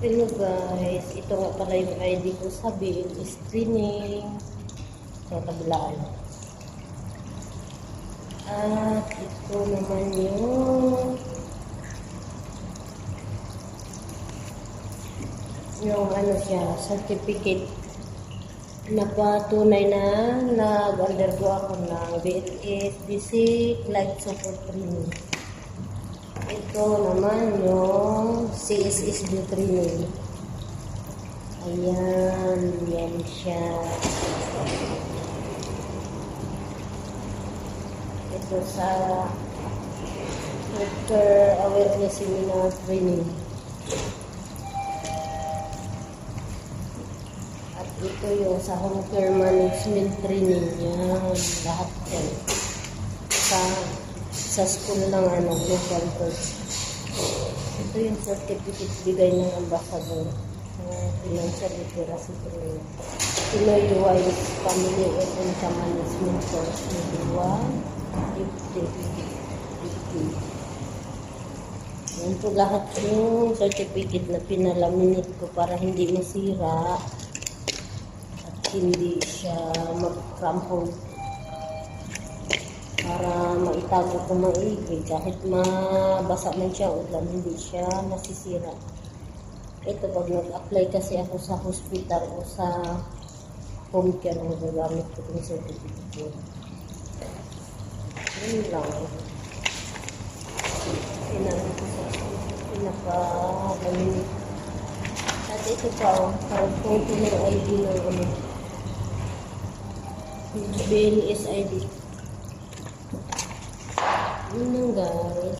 Hello guys, ito nga pala yung ID ko sa bill screening sa tabulaan. At ito naman yung ano siya, certificate na patunay na nag-undergo ako ng BLS Basic Life Support Training. Ito naman yung CSSD training. Ayan, yan siya. Ito sa Healthcare Awareness Seminar Training. At ito yung sa Home Care Management Training. Yan, lahat yan. Sa school lang, local course. Ito yung certificate bigay ng ambassador ng financial literacy training. Pinoy Wise Family and Income Management Course Level 1, 50. Yan po lahat yung certificate na pinalaminate ko para hindi masira at hindi siya mag-crumple. Para maitago ko maigi kahit mabasa man siya ulan, hindi siya nasisira. Ito pag nag-apply kasi ako sa hospital o sa home care, magagamit ko itong certificate. Yun lang. Pinaka-gaminit. At ito pa, parang photo ng ID ng BLS ID. Yun lang guys.